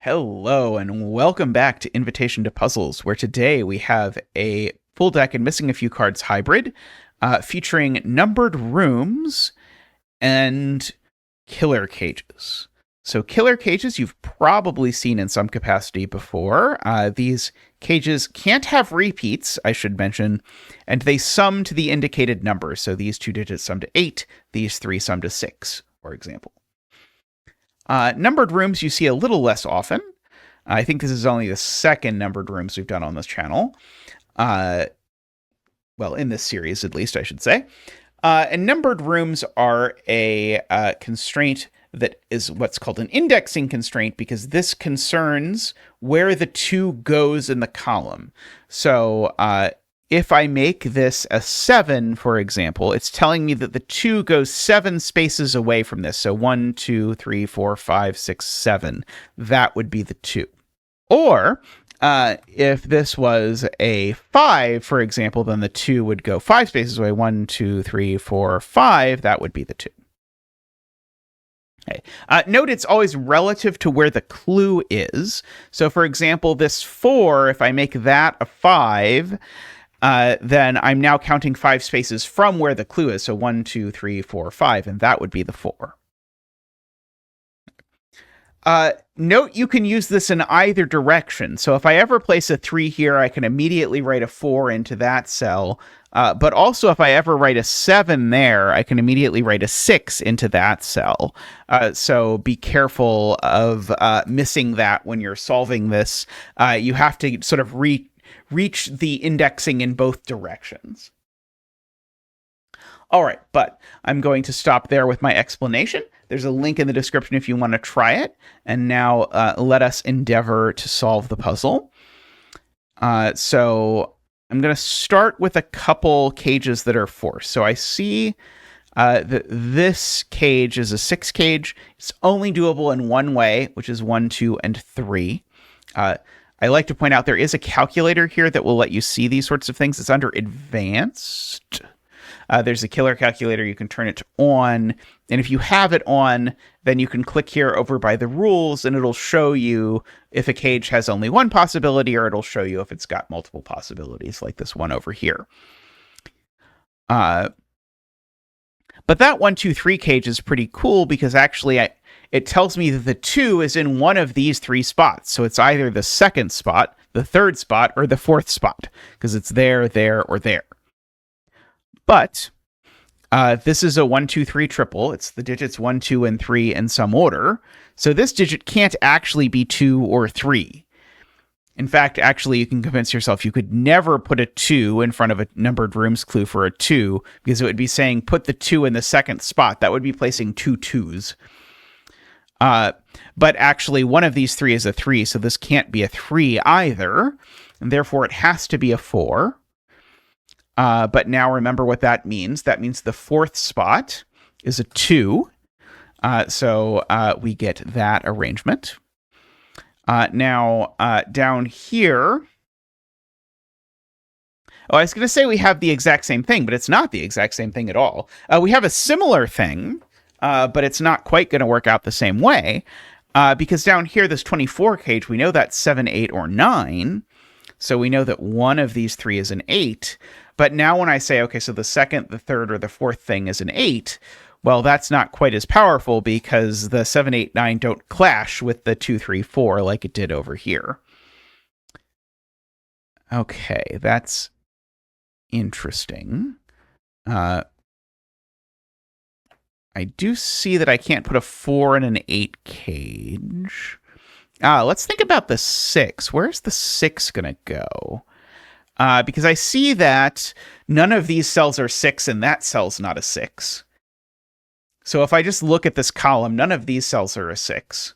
Hello, and welcome back to Invitation to Puzzles, where today we have a full deck and missing a few cards hybrid, featuring numbered rooms and killer cages. So killer cages you've probably seen in some capacity before. These cages can't have repeats, I should mention, and they sum to the indicated number. So these two digits sum to 8, these three sum to 6, for example. Numbered rooms you see a little less often. I think this is only the second numbered rooms we've done on this channel. Well, in this series, at least, I should say. And numbered rooms are a constraint that is what's called an indexing constraint, because this concerns where the 2 goes in the column. So if I make this a 7, for example, it's telling me that the 2 goes 7 spaces away from this. So 1, 2, 3, 4, 5, 6, 7. That would be the 2. Or if this was a 5, for example, then the 2 would go 5 spaces away. 1, 2, 3, 4, 5. That would be the 2. Okay. Note it's always relative to where the clue is. So, for example, this 4, if I make that a 5, then I'm now counting 5 spaces from where the clue is. So 1, 2, 3, 4, 5, and that would be the 4. Note you can use this in either direction. So if I ever place a 3 here, I can immediately write a 4 into that cell. But also if I ever write a 7 there, I can immediately write a 6 into that cell. So be careful of missing that when you're solving this. You have to sort of reach the indexing in both directions. All right, but I'm going to stop there with my explanation. There's a link in the description if you want to try it. And now let us endeavor to solve the puzzle. So I'm going to start with a couple cages that are forced. So I see that this cage is a 6 cage. It's only doable in one way, which is 1, 2, and 3. I like to point out there is a calculator here that will let you see these sorts of things. It's under advanced. There's a killer calculator. You can turn it on. And if you have it on, then you can click here over by the rules, and it'll show you if a cage has only one possibility, or it'll show you if it's got multiple possibilities, like this one over here. But that 1, 2, 3 cage is pretty cool because actually it tells me that the 2 is in one of these 3 spots. So it's either the 2nd spot, the 3rd spot, or the 4th spot, because it's there, or there. But this is a 1, 2, 3 triple. It's the digits 1, 2, and 3 in some order. So this digit can't actually be 2 or 3. In fact, actually, you can convince yourself you could never put a 2 in front of a numbered rooms clue for a 2, because it would be saying put the 2 in the 2nd spot. That would be placing 2 2s. But actually, one of these 3 is a 3, so this can't be a 3 either, and therefore it has to be a 4. But now remember what that means. That means the 4th spot is a 2. So we get that arrangement. Now, down here... Oh, I was going to say we have the exact same thing, but it's not the exact same thing at all. We have a similar thing, but it's not quite going to work out the same way. Because down here, this 24 cage, we know that's 7, 8, or 9. So we know that one of these 3 is an 8. But now when I say, okay, so the 2nd, the 3rd, or the 4th thing is an 8, well, that's not quite as powerful because the 7, 8, 9 don't clash with the 2, 3, 4 like it did over here. Okay, that's interesting. I do see that I can't put a 4 in an 8 cage. Let's think about the 6. Where's the 6 going to go? Because I see that none of these cells are 6 and that cell's not a 6. So if I just look at this column, none of these cells are a 6.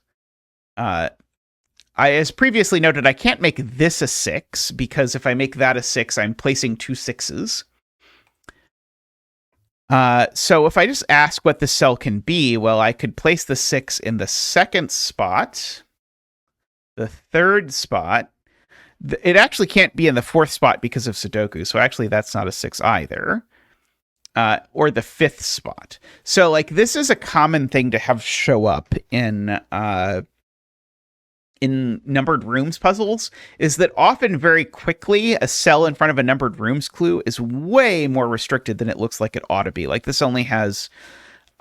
As previously noted, I can't make this a 6 because if I make that a 6, I'm placing 2 6s. So if I just ask what the cell can be, well, I could place the 6 in the 2nd spot, the 3rd spot. It actually can't be in the 4th spot because of Sudoku, so actually that's not a 6 either. Or the 5th spot. So, like, this is a common thing to have show up in in numbered rooms puzzles is that often very quickly a cell in front of a numbered rooms clue is way more restricted than it looks like it ought to be. Like this only has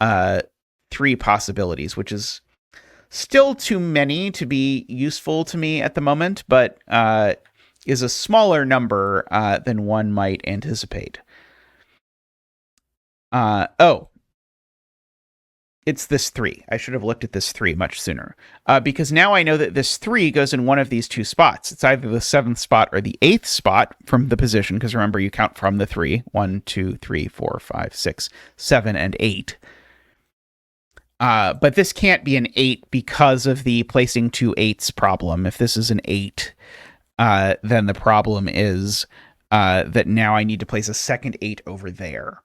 3 possibilities, which is still too many to be useful to me at the moment, but is a smaller number than one might anticipate. It's this 3. I should have looked at this 3 much sooner. Because now I know that this 3 goes in one of these 2 spots. It's either the 7th spot or the 8th spot from the position, because remember, you count from the 3. 1, 2, 3, 4, 5, 6, 7, and 8. But this can't be an 8 because of the placing 2 8s problem. If this is an 8, then the problem is that now I need to place a second 8 over there.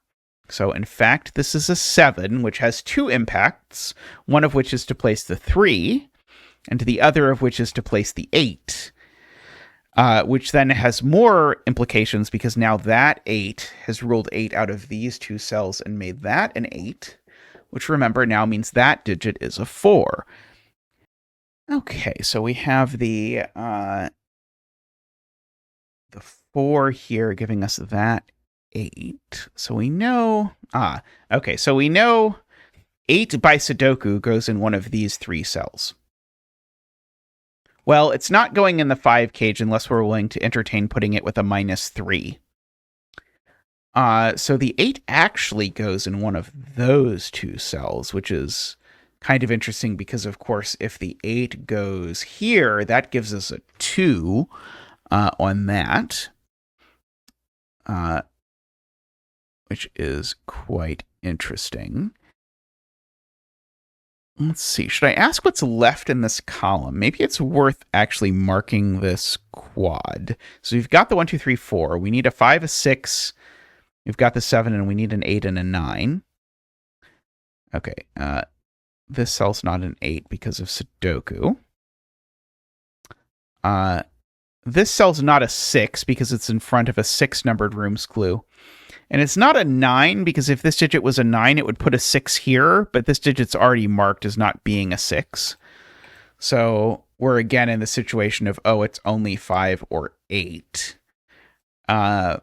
So, in fact, this is a 7, which has 2 impacts, one of which is to place the 3, and the other of which is to place the 8, which then has more implications because now that 8 has ruled 8 out of these 2 cells and made that an 8, which, remember, now means that digit is a 4. Okay, so we have the 4 here giving us that 8. So we know... okay, so we know 8 by Sudoku goes in one of these 3 cells. Well, it's not going in the 5 cage unless we're willing to entertain putting it with a -3. So the 8 actually goes in one of those 2 cells, which is kind of interesting because, of course, if the 8 goes here, that gives us a 2 on that. Which is quite interesting. Let's see. Should I ask what's left in this column? Maybe it's worth actually marking this quad. So we've got the 1, 2, 3, 4. We need a 5, a 6. We've got the 7, and we need an 8 and a 9. Okay. This cell's not an 8 because of Sudoku. This cell's not a 6 because it's in front of a 6 numbered rooms clue. And it's not a 9 because if this digit was a 9, it would put a 6 here, but this digit's already marked as not being a 6. So we're again in the situation of, oh, it's only 5 or 8. Let's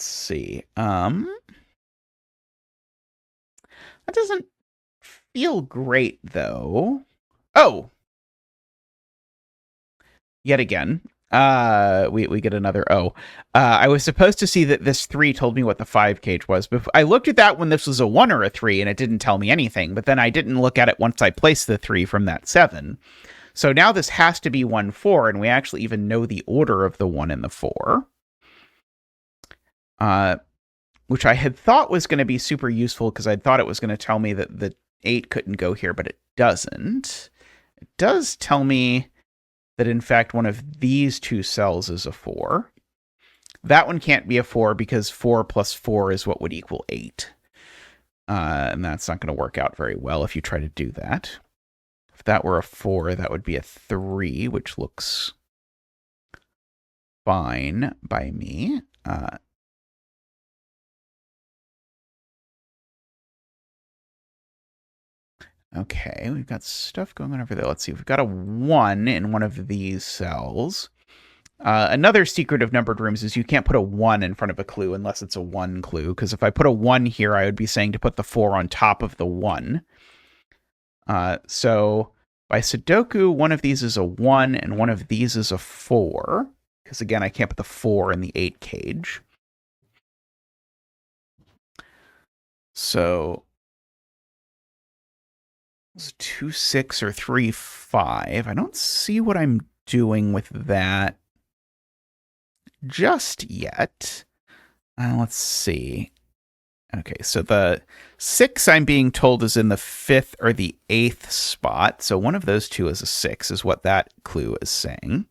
see. That doesn't feel great, though. Oh! Yet again. We get another O. I was supposed to see that this 3 told me what the 5 cage was, but I looked at that when this was a 1 or a 3, and it didn't tell me anything, but then I didn't look at it once I placed the 3 from that 7. So now this has to be 1, 4, and we actually even know the order of the 1 and the 4. Which I had thought was going to be super useful because I thought it was going to tell me that the 8 couldn't go here, but it doesn't. It does tell me that in fact one of these 2 cells is a 4. That one can't be a 4 because 4 plus 4 is what would equal 8. And that's not going to work out very well if you try to do that. If that were a 4, that would be a 3, which looks fine by me. Okay, we've got stuff going on over there. Let's see. We've got a 1 in one of these cells. Another secret of numbered rooms is you can't put a 1 in front of a clue unless it's a 1 clue, because if I put a 1 here, I would be saying to put the 4 on top of the 1. So by Sudoku, one of these is a 1 and one of these is a 4, because again, I can't put the 4 in the 8 cage. So... 2, 6, or 3, 5. I don't see what I'm doing with that just yet. Let's see. Okay, so the 6 I'm being told is in the 5th or the 8th spot. So one of those 2 is a 6 is what that clue is saying.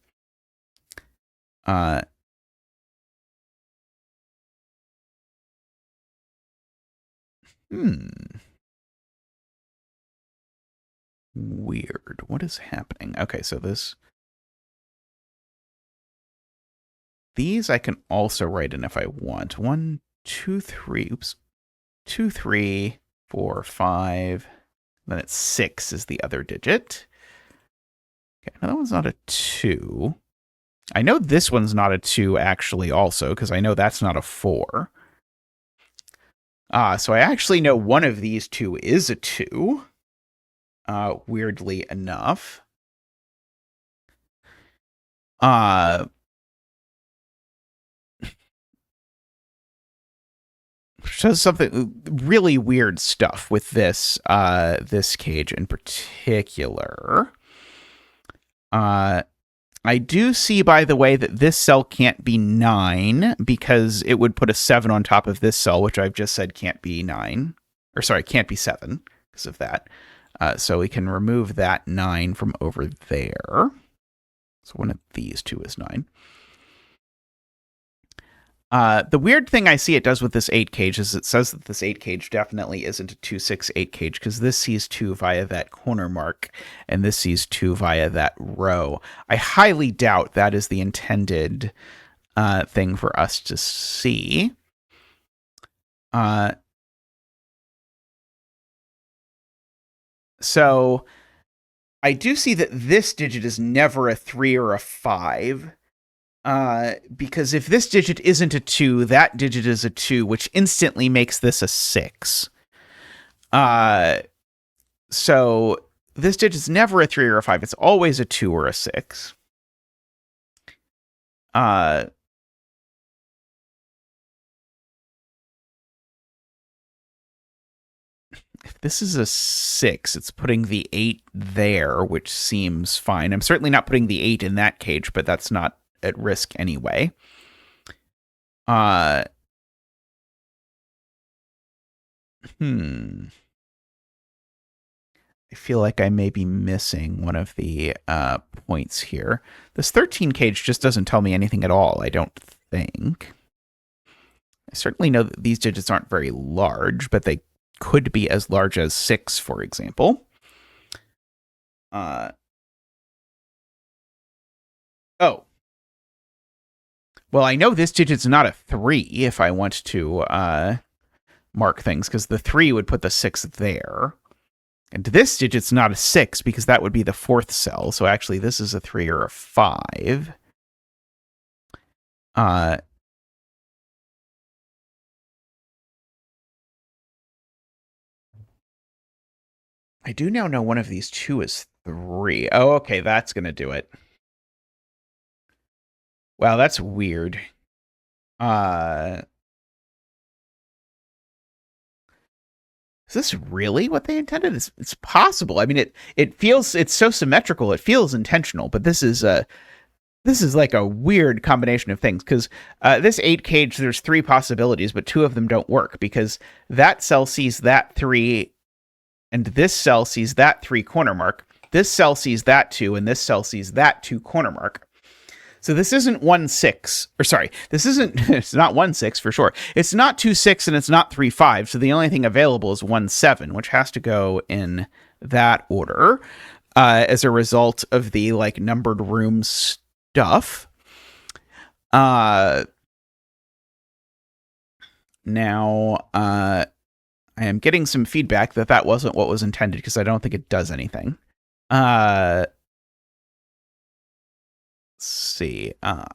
Weird. What is happening? Okay, so these I can also write in if I want. 1, 2, 3. Oops. 2, 3, 4, 5. Then it's 6 is the other digit. Okay, now that one's not a 2. I know this one's not a 2 actually also, because I know that's not a 4. So I actually know one of these two is a 2. Weirdly enough. Shows something really weird stuff with this this cage in particular. I do see, by the way, that this cell can't be 9 because it would put a 7 on top of this cell, which I've just said can't be 9. Or sorry, can't be 7 because of that. So we can remove that 9 from over there. So one of these two is 9. The weird thing I see it does with this 8 cage is it says that this 8 cage definitely isn't a 2-6-8 cage because this sees 2 via that corner mark and this sees 2 via that row. I highly doubt that is the intended thing for us to see. So I do see that this digit is never a 3 or a 5. Because if this digit isn't a 2, that digit is a 2, which instantly makes this a 6. So this digit's never a 3 or a 5. It's always a 2 or a 6. If this is a 6, it's putting the 8 there, which seems fine. I'm certainly not putting the 8 in that cage, but that's not at risk anyway. I feel like I may be missing one of the points here. This 13 cage just doesn't tell me anything at all, I don't think. I certainly know that these digits aren't very large, but they could be as large as 6, for example. Oh. Well, I know this digit's not a 3 if I want to mark things, because the 3 would put the 6 there. And this digit's not a 6 because that would be the 4th cell. So actually this is a 3 or a 5. I do now know one of these two is 3. Oh, okay, that's going to do it. Wow, that's weird. Is this really what they intended? It's possible. I mean, it feels, it's so symmetrical. It feels intentional, but this is like a weird combination of things because this 8 cage, there's 3 possibilities, but 2 of them don't work because that cell sees that 3 and this cell sees that 3 corner mark. This cell sees that 2 and this cell sees that 2 corner mark. So this isn't 1-6, or sorry, this isn't, it's not 1-6 for sure. It's not 2-6 and it's not 3-5. So the only thing available is 1-7, which has to go in that order as a result of the like numbered room stuff. Now, I am getting some feedback that that wasn't what was intended because I don't think it does anything. Let's see. I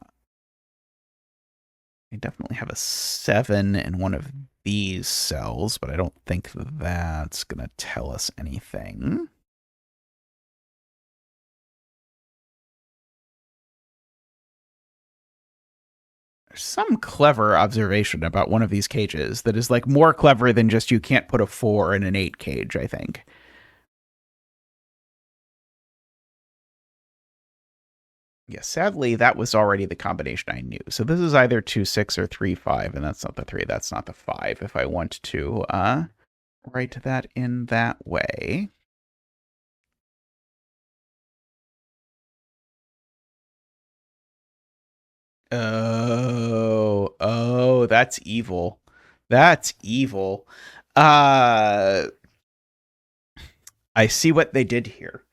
definitely have a 7 in one of these cells, but I don't think that's going to tell us anything. There's some clever observation about one of these cages that is like more clever than just you can't put a 4 in an 8 cage, I think. Yeah, sadly, that was already the combination I knew. So this is either 2-6 or 3-5, and that's not the 3, that's not the 5, if I want to write that in that way. Oh, that's evil. That's evil. I see what they did here.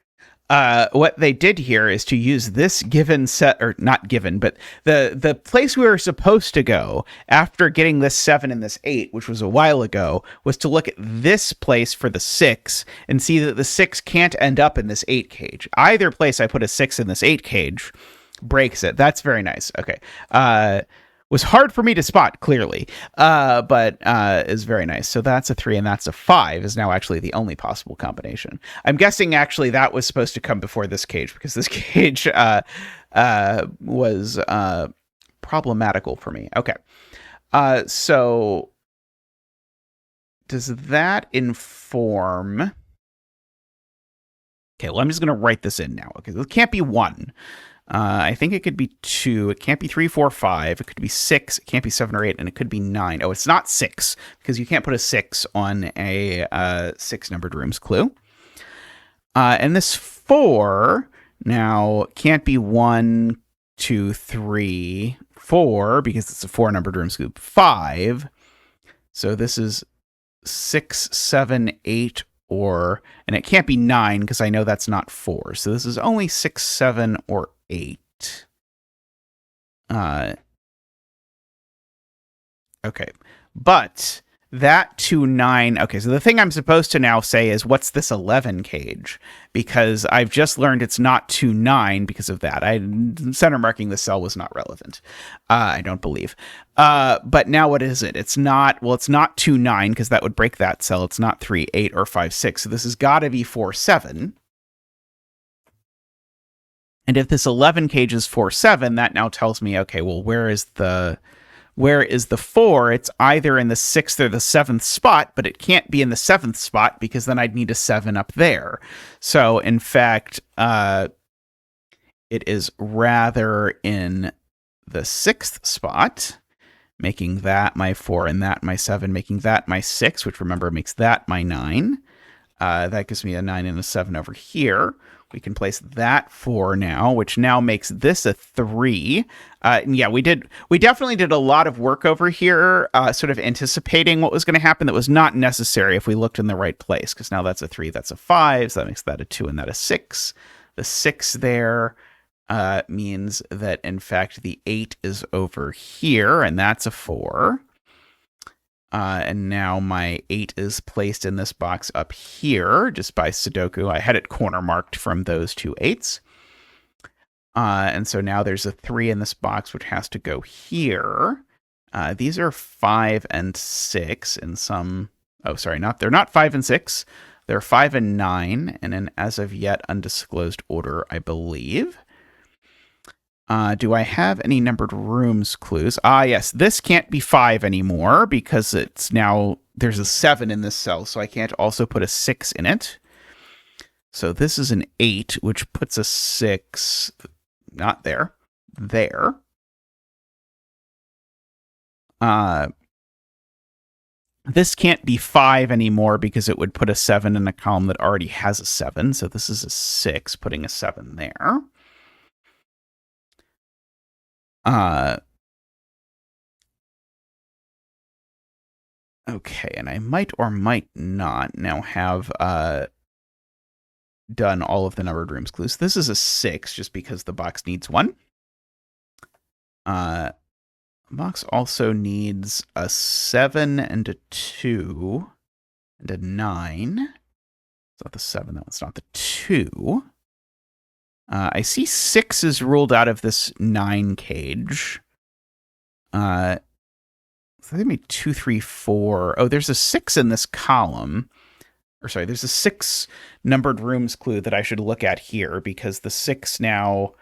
what they did here is to use this given set, or not given, but the place we were supposed to go after getting this 7 and this 8, which was a while ago, was to look at this place for the 6 and see that the 6 can't end up in this 8 cage. Either place I put a 6 in this 8 cage breaks it. That's very nice. Okay. Was hard for me to spot, clearly, but is very nice. So that's a 3 and that's a 5 is now actually the only possible combination. I'm guessing actually that was supposed to come before this cage because this cage was problematical for me. Okay. So does that inform... Okay, well, I'm just going to write this in now. Okay, it can't be 1. I think it could be 2. It can't be 3, 4, 5. It could be 6. It can't be 7 or 8, and it could be 9. Oh, it's not 6 because you can't put a 6 on a 6 numbered rooms clue. And this 4 now can't be 1, 2, 3, 4 because it's a 4 numbered rooms clue. 5. So this is 6, 7, 8, and it can't be 9 because I know that's not 4. So this is only 6, 7, or 8. Okay. But that 2, 9. Okay, so the thing I'm supposed to now say is what's this 11 cage? Because I've just learned it's not 2, 9 because of that. Center marking the cell was not relevant. I don't believe. But now what is it? It's not 2, 9 because that would break that cell. It's not 3, 8, or 5, 6. So this has got to be 4, 7. And if this 11 cage is 4, 7, that now tells me, okay, well, where is the 4? It's either in the 6th or the 7th spot, but it can't be in the 7th spot because then I'd need a 7 up there. So, in fact, it is rather in the 6th spot, making that my 4 and that my 7, making that my 6, which remember makes that my 9. That gives me a 9 and a 7 over here. We can place that 4 now, which now makes this a 3. And yeah, we definitely did a lot of work over here, sort of anticipating what was going to happen that was not necessary if we looked in the right place, because now that's a 3, that's a 5, so that makes that a 2 and that a 6. The 6 there means that, in fact, the 8 is over here, and that's a 4. And now my 8 is placed in this box up here, just by Sudoku. I had it corner marked from those 2 8s. And so now there's a 3 in this box, which has to go here. These are 5 and 6 in some... Oh, sorry, they're not 5 and 6. They're 5 and 9, and in as of yet undisclosed order, I believe. Do I have any numbered rooms clues? Yes, this can't be 5 anymore because it's now, there's a 7 in this cell, so I can't also put a 6 in it. So this is an 8, which puts a 6, not there, there. This can't be 5 anymore because it would put a 7 in a column that already has a 7, so this is a 6, putting a 7 there. Okay, and I might or might not now have done all of the numbered rooms clues. This is a 6, just because the box needs 1. The box also needs a 7 and a 2 and a 9. It's not the 7, that one's not the 2. I see 6 is ruled out of this 9 cage. So give me 2, 3, 4. Oh, there's a 6 in this column. Or sorry, there's a 6 numbered rooms clue that I should look at here because the 6 now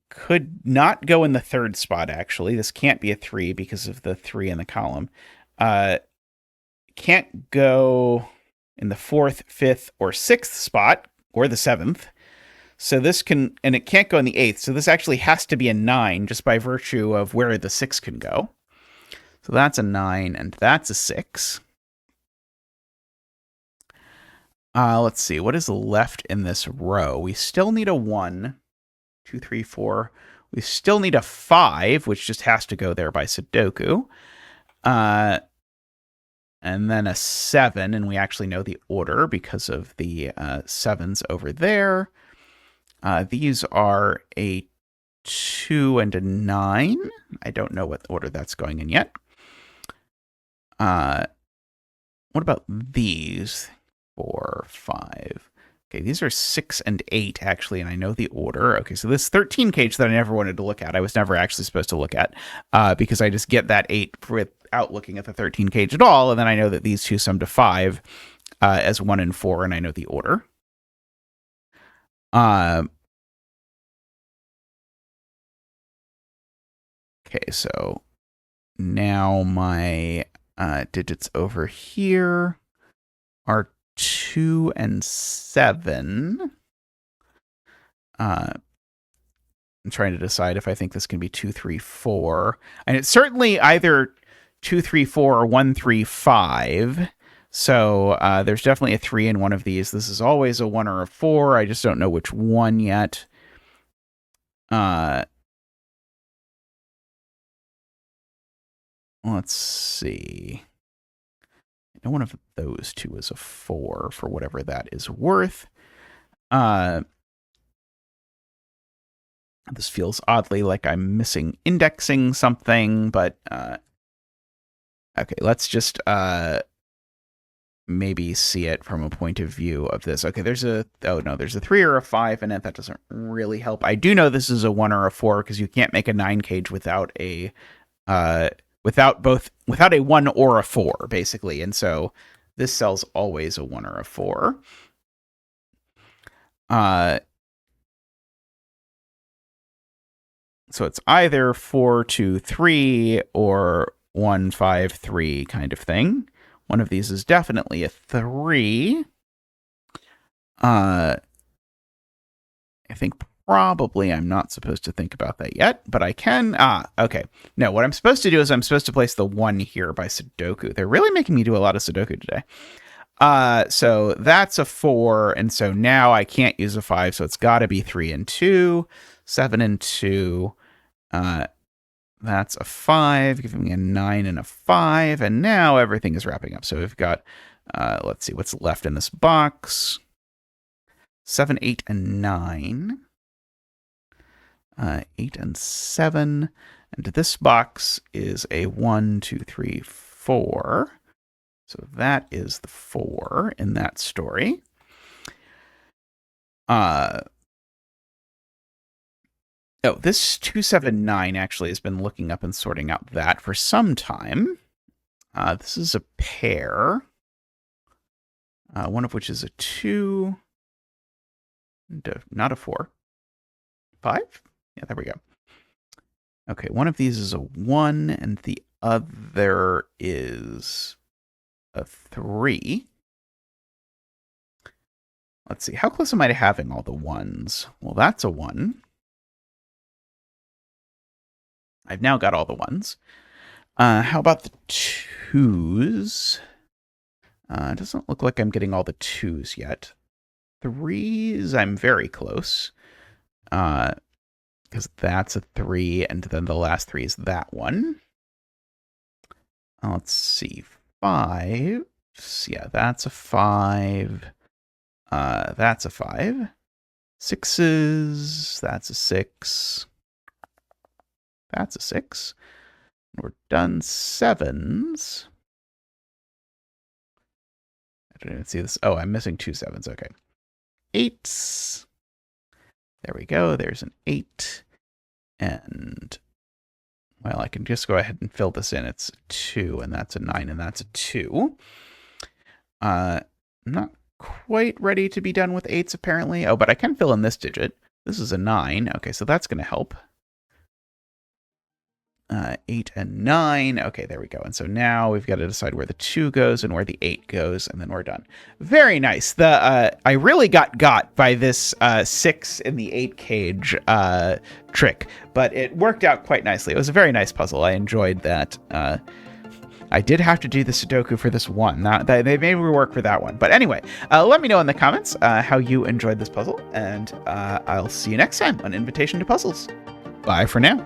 could not go in the 3rd spot, actually. This can't be a 3 because of the 3 in the column. Can't go in the 4th, 5th, or 6th spot, or the 7th. So this can, and it can't go in the 8th, so this actually has to be a 9 just by virtue of where the 6 can go. So that's a 9, and that's a 6. Let's see, what is left in this row? We still need a 1, 2, 3, 4. We still need a 5, which just has to go there by Sudoku. and then a 7, and we actually know the order because of the 7s over there. These are a 2 and a 9. I don't know what order that's going in yet. What about these? 4, 5. Okay, these are 6 and 8, actually, and I know the order. Okay, so this 13 cage that I never wanted to look at, I was never actually supposed to look at, because I just get that 8 without looking at the 13 cage at all, and then I know that these two sum to 5 as 1 and 4, and I know the order. Okay, so now my digits over here are 2 and 7. I'm trying to decide if I think this can be 2, 3, 4. And it's certainly either 2, 3, 4 or 1, 3, 5. So there's definitely a 3 in one of these. This is always a 1 or a 4. I just don't know which one yet. Let's see. I know one of those two is a 4 for whatever that is worth. This feels oddly like I'm missing indexing something, but okay, let's just maybe see it from a point of view of this. Okay, there's a 3 or a 5 in it. That doesn't really help. I do know this is a 1 or a 4 because you can't make a 9 cage without a without a 1 or a 4, basically. And so this cell's always a 1 or a 4. So it's either 4, 2, 3 or 1, 5, 3 kind of thing. One of these is definitely a 3. I think probably I'm not supposed to think about that yet, but I can. Okay. No, what I'm supposed to do is I'm supposed to place the 1 here by Sudoku. They're really making me do a lot of Sudoku today. So that's a 4, and so now I can't use a 5, so it's got to be 3 and 2, 7 and 2. That's a 5, giving me a 9 and a 5, and now everything is wrapping up. So we've got, let's see what's left in this box. 7, 8, and 9. 8 and 7. And this box is a 1, 2, 3, 4. So that is the 4 in that story. Oh, this 279 actually has been looking up and sorting out that for some time. This is a pair, one of which is a 2, not a 4. 5? Yeah, there we go. Okay, one of these is a 1, and the other is a 3. Let's see, how close am I to having all the 1s? Well, that's a 1. I've now got all the 1s. How about the 2s? It doesn't look like I'm getting all the 2s yet. 3s, I'm very close. Because that's a 3, and then the last 3 is that one. Let's see, 5s. Yeah, that's a 5. That's a 5. 6s, that's a 6. That's a 6. We're done. 7s. I don't even see this. Oh, I'm missing 2 7s. Okay. 8s. There we go. There's an 8. And, well, I can just go ahead and fill this in. It's 2, and that's a 9, and that's a 2. I'm not quite ready to be done with 8s, apparently. Oh, but I can fill in this digit. This is a 9. Okay, so that's going to help. 8 and 9. Okay, there we go. And so now we've got to decide where the 2 goes and where the 8 goes, and then we're done. Very nice. I really got by this 6 in the 8 cage trick, but it worked out quite nicely. It was a very nice puzzle. I enjoyed that. I did have to do the Sudoku for this one. They made me work for that one. But anyway, let me know in the comments how you enjoyed this puzzle, and I'll see you next time on Invitation to Puzzles. Bye for now.